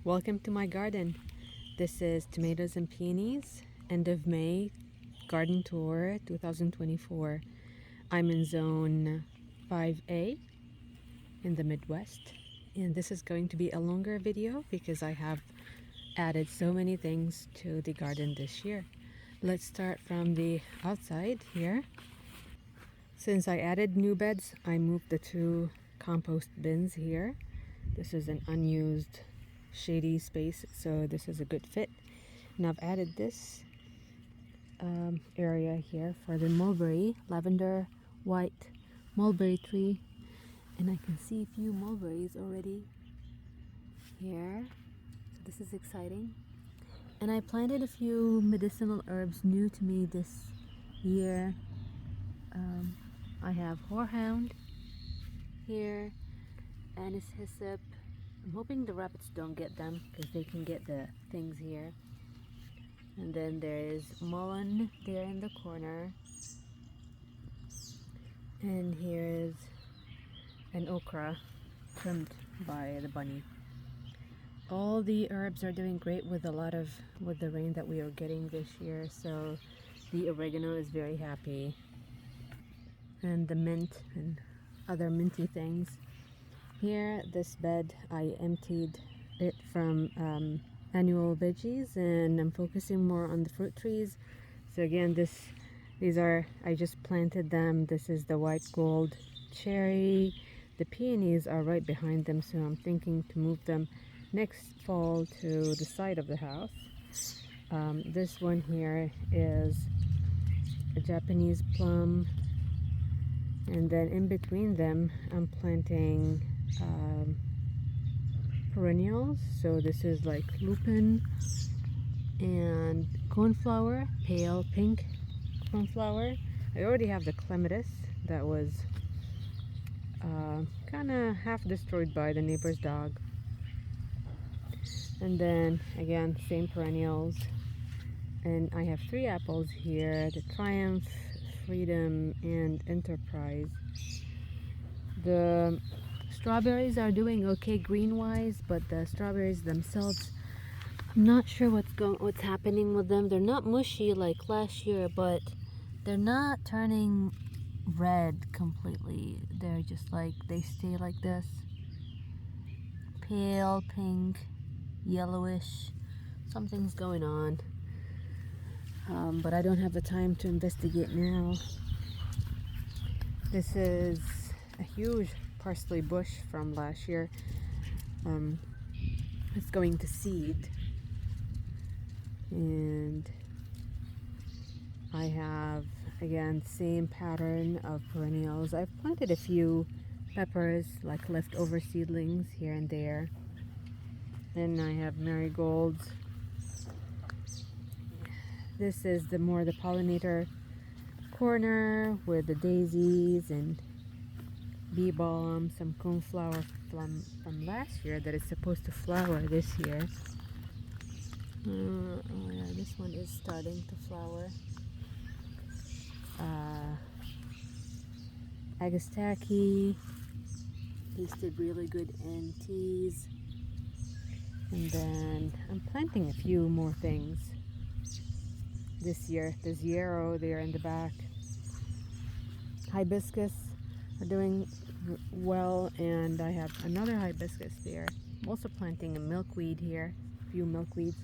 Welcome to my garden. This is tomatoes and peonies, end of May, garden tour 2024. I'm in zone 5A in the Midwest, and this is going to be a longer video because I have added so many things to the garden this year. Let's start from the outside here. Since I added new beds, I moved the two compost bins here. This is an unused shady space, so this is a good fit. And I've added this area here for the mulberry, lavender, white mulberry tree, and I can see a few mulberries already here, so this is exciting. And I planted a few medicinal herbs new to me this year. I have horehound here, anise hyssop. I'm hoping the rabbits don't get them because they can get the things here. And then there is mullein there in the corner. And here's an okra trimmed by the bunny. All the herbs are doing great with the rain that we are getting this year, so the oregano is very happy. And the mint and other minty things. Here, this bed, I emptied it from annual veggies, and I'm focusing more on the fruit trees. So again, I just planted them. This is the white gold cherry. The peonies are right behind them, so I'm thinking to move them next fall to the side of the house. This one here is a Japanese plum, and then in between them I'm planting perennials. So this is like lupin and coneflower, pale pink coneflower. I already have the clematis that was kind of half destroyed by the neighbor's dog. And then again, same perennials. And I have 3 apples here, the Triumph, Freedom, and Enterprise. The strawberries are doing okay green wise, but the strawberries themselves, I'm not sure what's happening with them. They're not mushy like last year, but they're not turning red completely. They're just like, they stay like this, pale pink, yellowish. Something's going on, but I don't have the time to investigate now. This is a huge parsley bush from last year. It's going to seed, and I have again same pattern of perennials. I've planted a few peppers, like leftover seedlings here and there. Then I have marigolds. This is the pollinator corner with the daisies and bee balm, some coneflower from last year that is supposed to flower this year. Oh yeah, this one is starting to flower. Agastaki tasted really good in teas. And then I'm planting a few more things this year. The Yarrow there in the back. Hibiscus are doing well, and I have another hibiscus there. I'm also planting a milkweed here, a few milkweeds.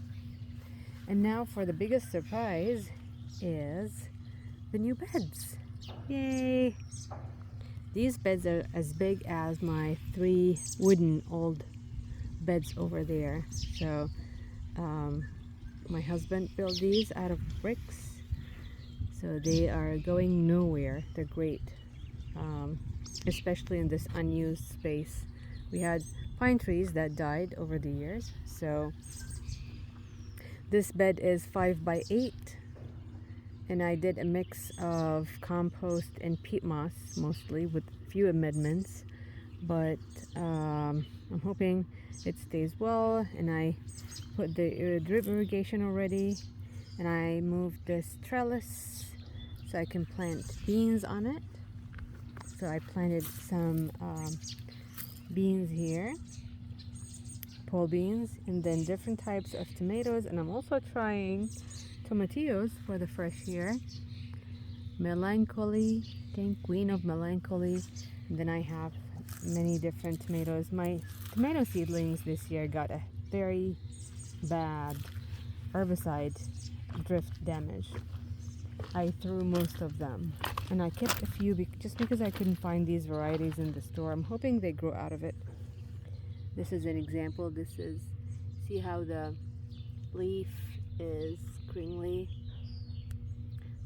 And now for the biggest surprise is the new beds. Yay! These beds are as big as my 3 wooden old beds over there. So my husband built these out of bricks, so they are going nowhere. They're great, especially in this unused space. We had pine trees that died over the years, so this bed is 5 by 8, and I did a mix of compost and peat moss mostly, with few amendments, but I'm hoping it stays well. And I put the drip irrigation already, and I moved this trellis so I can plant beans on it. So I planted some beans here, pole beans, and then different types of tomatoes. And I'm also trying tomatillos for the first year. Melancholy, I think Queen of Melancholy. And then I have many different tomatoes. My tomato seedlings this year got a very bad herbicide drift damage. I threw most of them, and I kept a few just because I couldn't find these varieties in the store. I'm hoping they grow out of it. This is an example. This is, see how the leaf is cringly?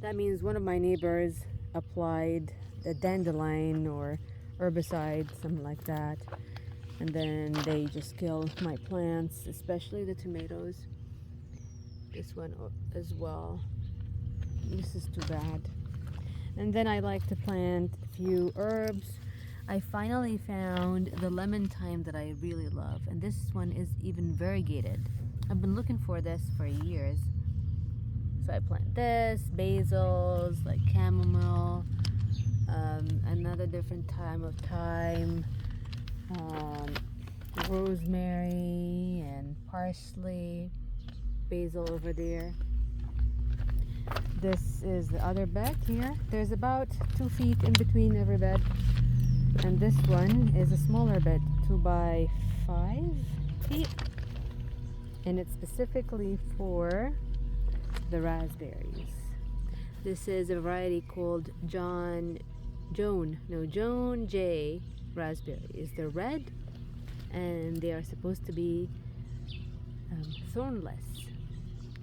That means one of my neighbors applied the dandelion or herbicide, something like that, and then they just killed my plants, especially the tomatoes. This one as well. This is too bad. And then I like to plant a few herbs. I finally found the lemon thyme that I really love, and this one is even variegated. I've been looking for this for years. So I plant this, basils, like chamomile, another different time of thyme, rosemary and parsley, basil over there. This is the other bed here. There's about 2 feet in between every bed. And this one is a smaller bed, 2 by 5 feet. And it's specifically for the raspberries. This is a variety called Joan J raspberries. They're red and they are supposed to be thornless.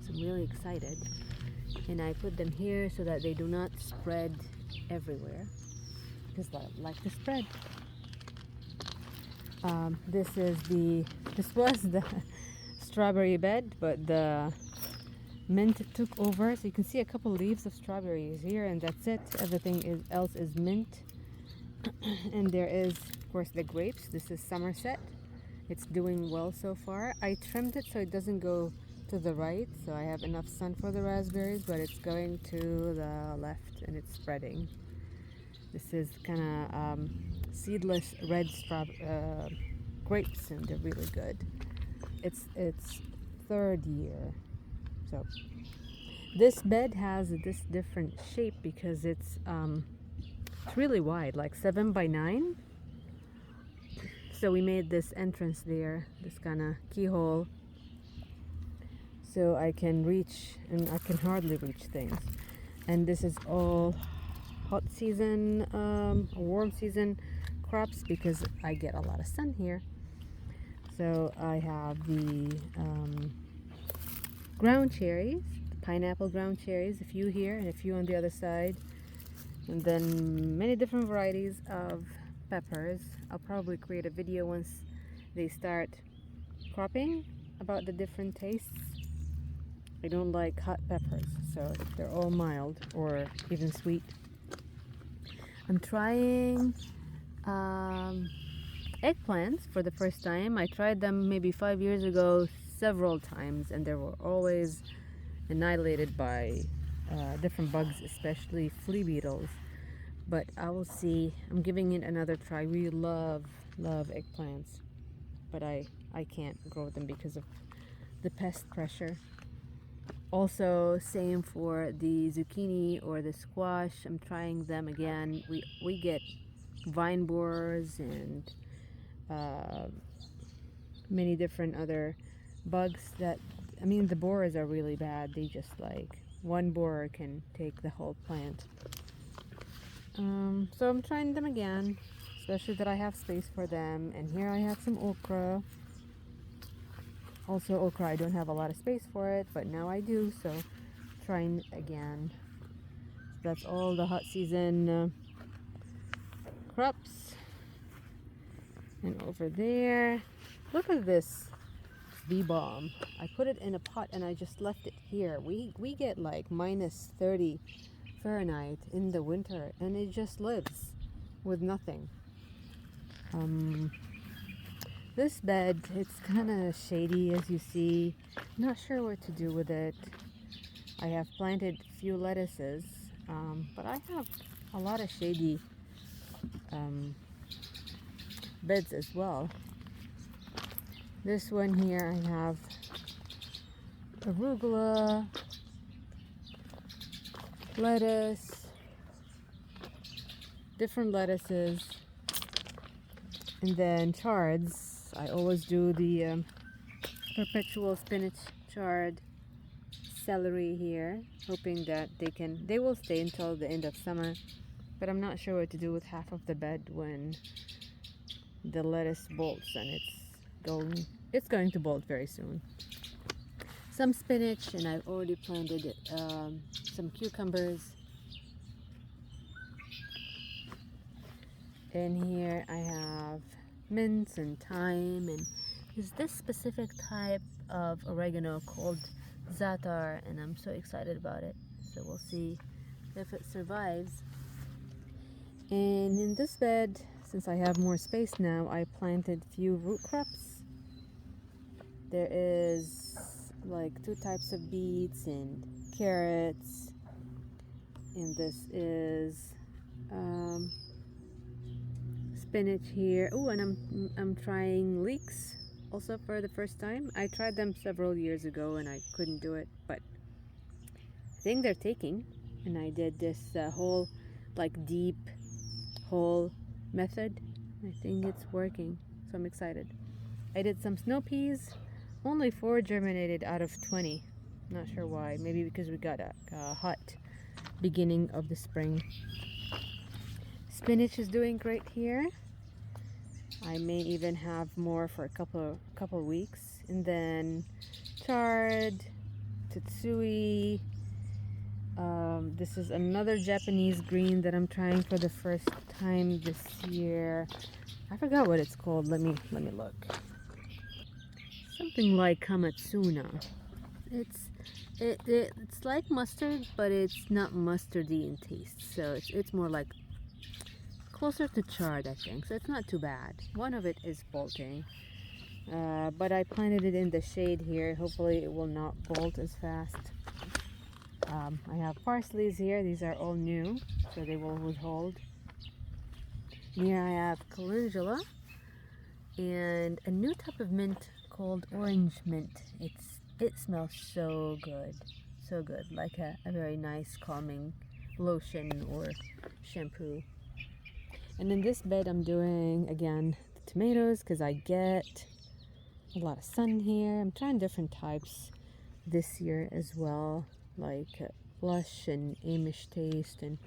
So I'm really excited. And I put them here so that they do not spread everywhere, because I like to spread. This was the strawberry bed, but the mint took over, so you can see a couple leaves of strawberries here, and that's it. Everything else is mint. And there is, of course, the grapes. This is Somerset. It's doing well so far. I trimmed it so it doesn't go to the right, so I have enough sun for the raspberries, but it's going to the left and it's spreading. This is kind of seedless red grapes, and they're really good. It's 3rd year. So this bed has this different shape because it's really wide, like 7 by 9. So we made this entrance there, this kind of keyhole, so I can reach, and I can hardly reach things. And this is all hot season, warm season crops because I get a lot of sun here. So I have the ground cherries, the pineapple ground cherries, a few here and a few on the other side, and then many different varieties of peppers. I'll probably create a video once they start cropping about the different tastes. I don't like hot peppers, so they're all mild or even sweet. I'm trying eggplants for the first time. I tried them maybe 5 years ago several times, and they were always annihilated by different bugs, especially flea beetles. But I will see. I'm giving it another try. We love eggplants, but I can't grow them because of the pest pressure. Also, same for the zucchini or the squash. I'm trying them again. We get vine borers and many different other bugs that, I mean, the borers are really bad. They just, like, one borer can take the whole plant. So I'm trying them again, especially that I have space for them. And here I have some okra. Also okra, I don't have a lot of space for it, but now I do, so trying again. So that's all the hot season crops. And over there, look at this bee balm. I put it in a pot and I just left it here. We get like minus 30 Fahrenheit in the winter, and it just lives with nothing. This bed, it's kind of shady, as you see. Not sure what to do with it. I have planted a few lettuces, but I have a lot of shady beds as well. This one here I have arugula, lettuce, different lettuces, and then chards. I always do the perpetual spinach chard, celery here, hoping that they will stay until the end of summer. But I'm not sure what to do with half of the bed when the lettuce bolts, and it's going to bolt very soon. Some spinach, and I've already planted some cucumbers. In here I have mints and thyme, and is this specific type of oregano called za'atar, and I'm so excited about it. So we'll see if it survives. And in this bed, since I have more space now, I planted few root crops. There is like 2 types of beets and carrots, and this is spinach here. Oh, and I'm trying leeks also for the first time. I tried them several years ago and I couldn't do it, but I think they're taking. And I did this whole like deep hole method. I think it's working, so I'm excited. I did some snow peas. Only 4 germinated out of 20. Not sure why. Maybe because we got a hot beginning of the spring. Spinach is doing great here. I may even have more for a couple weeks. And then chard, tatsui. This is another Japanese green that I'm trying for the first time this year. I forgot what it's called. Let me look. Something like Kamatsuna. It's like mustard, but it's not mustardy in taste. So it's more like closer to chard, I think. So it's not too bad. One of it is bolting, but I planted it in the shade here. Hopefully it will not bolt as fast. I have parsleys here. These are all new, so they will withhold. Here I have calendula and a new type of mint called orange mint. It smells so good, like a very nice calming lotion or shampoo. And in this bed I'm doing again the tomatoes because I get a lot of sun here. I'm trying different types this year as well, like Lush and Amish Taste, and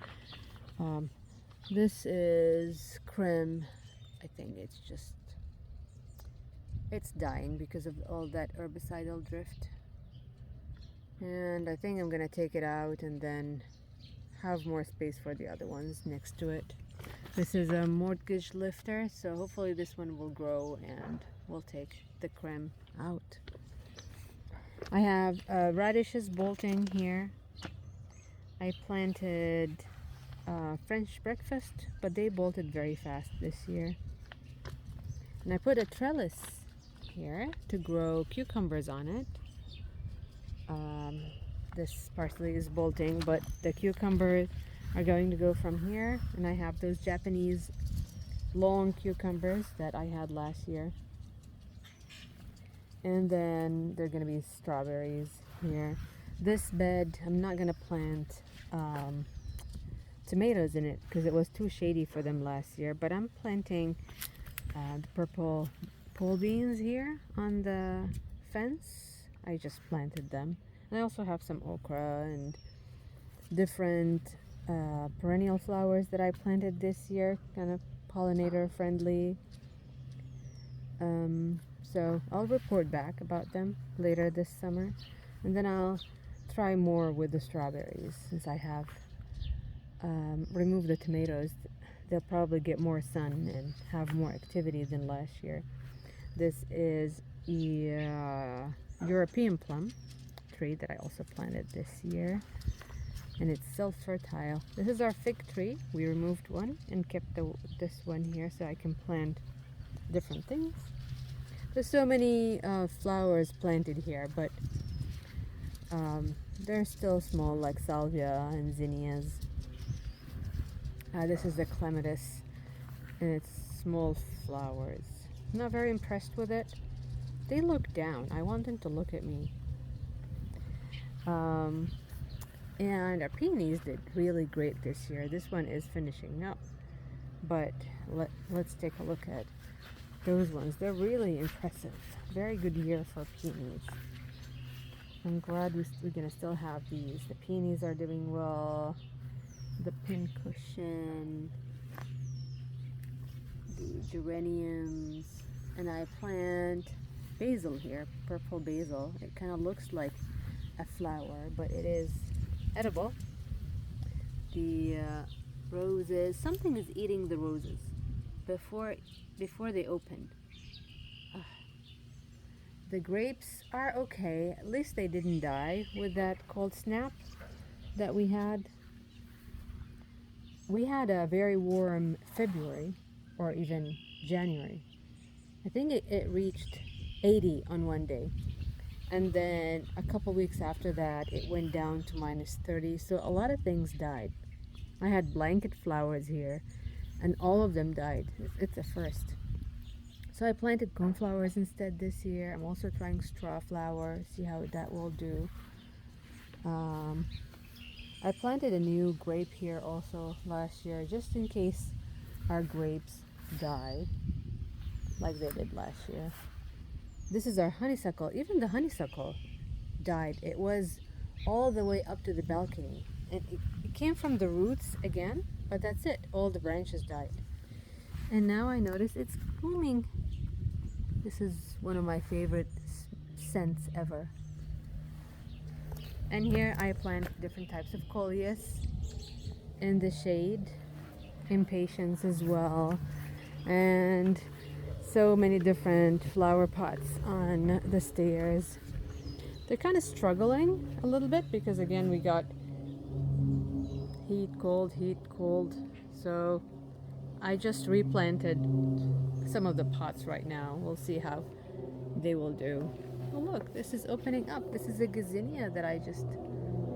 this is Creme. I think it's dying because of all that herbicidal drift, and I think I'm gonna take it out and then have more space for the other ones next to it. This is a mortgage lifter, so hopefully this one will grow and we'll take the Creme out. I have radishes bolting here. I planted French breakfast, but they bolted very fast this year. And I put a trellis here to grow cucumbers on it. This parsley is bolting, but the cucumbers are going to go from here, and I have those Japanese long cucumbers that I had last year. And then there are going to be strawberries here. This bed, I'm not going to plant tomatoes in it because it was too shady for them last year, but I'm planting the purple pole beans here on the fence. I just planted them. And I also have some okra and different perennial flowers that I planted this year, kind of pollinator friendly. So I'll report back about them later this summer, and then I'll try more with the strawberries. Since I have removed the tomatoes, they'll probably get more sun and have more activity than last year. This is a European plum tree that I also planted this year, and it's self-fertile. This is our fig tree. We removed one and kept this one here so I can plant different things. There's so many flowers planted here, but they're still small, like salvia and zinnias. This is the clematis, and it's small flowers. I'm not very impressed with it. They look down. I want them to look at me. And our peonies did really great this year. This one is finishing up, but let's take a look at those ones. They're really impressive. Very good year for peonies. I'm glad we're gonna still have these. The peonies are doing well. The pincushion, the geraniums, and I plant basil here, purple basil. It kind of looks like a flower, but it is edible. The roses, something is eating the roses before they open. The grapes are okay. At least they didn't die with that cold snap that we had. We had a very warm February or even January. I think it reached 80 on one day. And then a couple weeks after that, it went down to -30. So a lot of things died. I had blanket flowers here, and all of them died. It's a first. So I planted cornflowers instead this year. I'm also trying straw flower, see how that will do. I planted a new grape here also last year, just in case our grapes die, like they did last year. This is our honeysuckle. Even the honeysuckle died. It was all the way up to the balcony. And it came from the roots again, but that's it. All the branches died. And now I notice it's blooming. This is one of my favorite scents ever. And here I plant different types of coleus in the shade, impatiens as well, and so many different flower pots on the stairs. They're kind of struggling a little bit because again we got heat, cold. So I just replanted some of the pots right now. We'll see how they will do. Oh look, this is opening up. This is a gazania that I just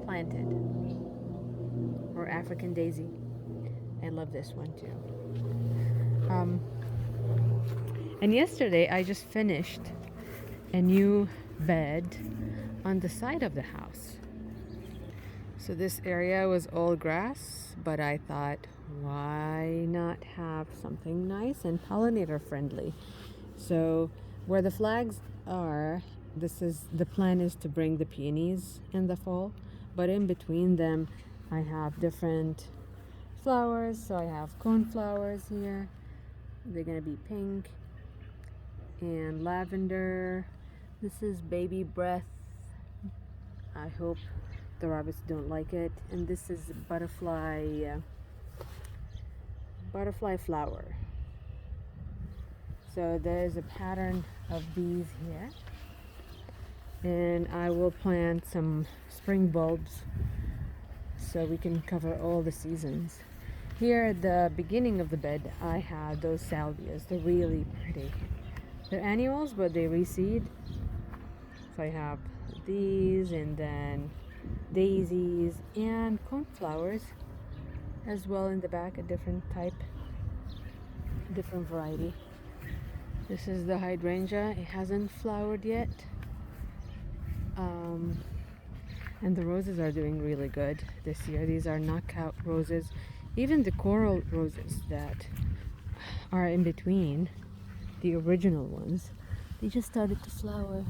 planted, or African daisy. I love this one too. And yesterday I just finished a new bed on the side of the house. So this area was all grass, but I thought, why not have something nice and pollinator friendly? So where the flags are, the plan is to bring the peonies in the fall, but in between them I have different flowers. So I have cornflowers here. They're gonna be pink and lavender. This is baby breath. I hope the rabbits don't like it. And this is butterfly flower. So there's a pattern of these here, and I will plant some spring bulbs so we can cover all the seasons. Here at the beginning of the bed I have those salvias. They're really pretty. They're annuals, but they reseed. So I have these, and then daisies and cornflowers as well in the back, a different type, different variety. This is the hydrangea. It hasn't flowered yet. And the roses are doing really good this year. These are knockout roses. Even the coral roses that are in between, the original ones, they just started to flower.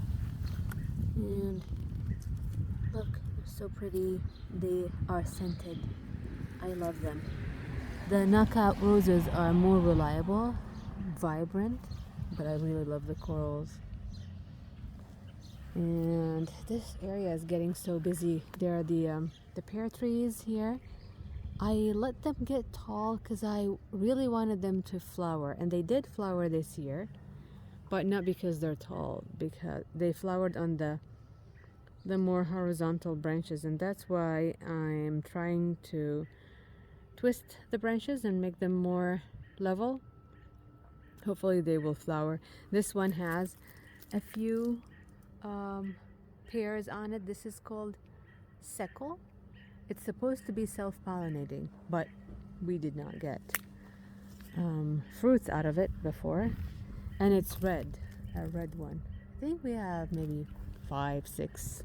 And look, they're so pretty. They are scented. I love them. The knockout roses are more reliable, vibrant, but I really love the corals. And this area is getting so busy. There are the pear trees here. I let them get tall because I really wanted them to flower, and they did flower this year, but not because they're tall, because they flowered on the more horizontal branches, and that's why I'm trying to twist the branches and make them more level. Hopefully they will flower. This one has a few pears on it. This is called Sekol. It's supposed to be self-pollinating, but we did not get fruits out of it before. And it's red, a red one. I think we have maybe 5, 6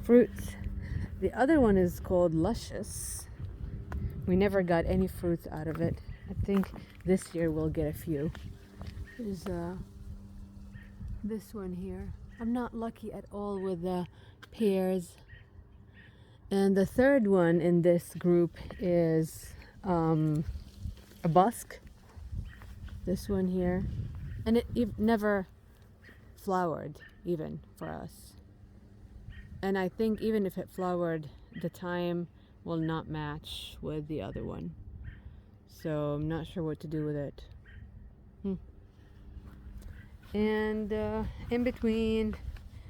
fruits. The other one is called Luscious. We never got any fruits out of it. I think this year we'll get a few. There's this one here. I'm not lucky at all with the pears. And the third one in this group is a busk. This one here. And it never flowered even for us. And I think even if it flowered, the time will not match with the other one. So I'm not sure what to do with it. And in between,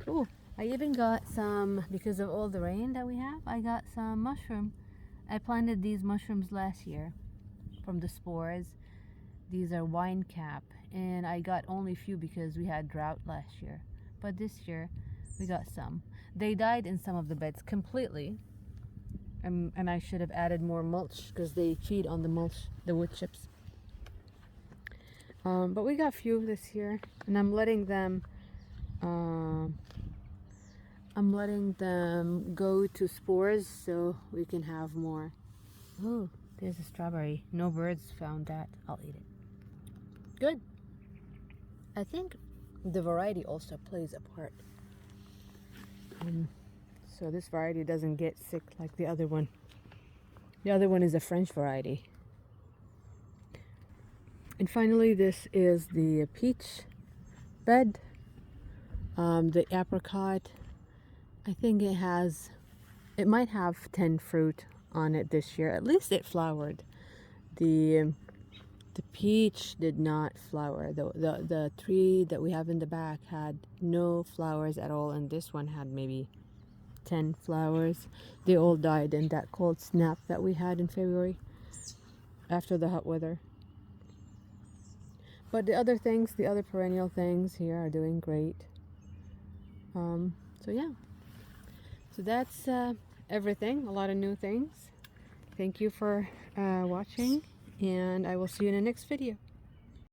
oh, I even got some, because of all the rain that we have, I got some mushroom. I planted these mushrooms last year from the spores. These are wine cap, and I got only a few because we had drought last year. But this year we got some. They died in some of the beds completely, and I should have added more mulch because they feed on the mulch, the wood chips. But we got a few this year, and I'm letting them go to spores so we can have more. Oh, there's a strawberry. No birds found that. I'll eat it. Good. I think the variety also plays a part. So this variety doesn't get sick like the other one. The other one is a French variety. And finally, this is the peach bed. The apricot, I think it might have 10 fruit on it this year. At least it flowered. The peach did not flower. The tree that we have in the back had no flowers at all, and this one had maybe 10 flowers. They all died in that cold snap that we had in February after the hot weather. But the other things, the other perennial things here are doing great. So yeah, so that's everything. A lot of new things. Thank you for watching, and I will see you in the next video.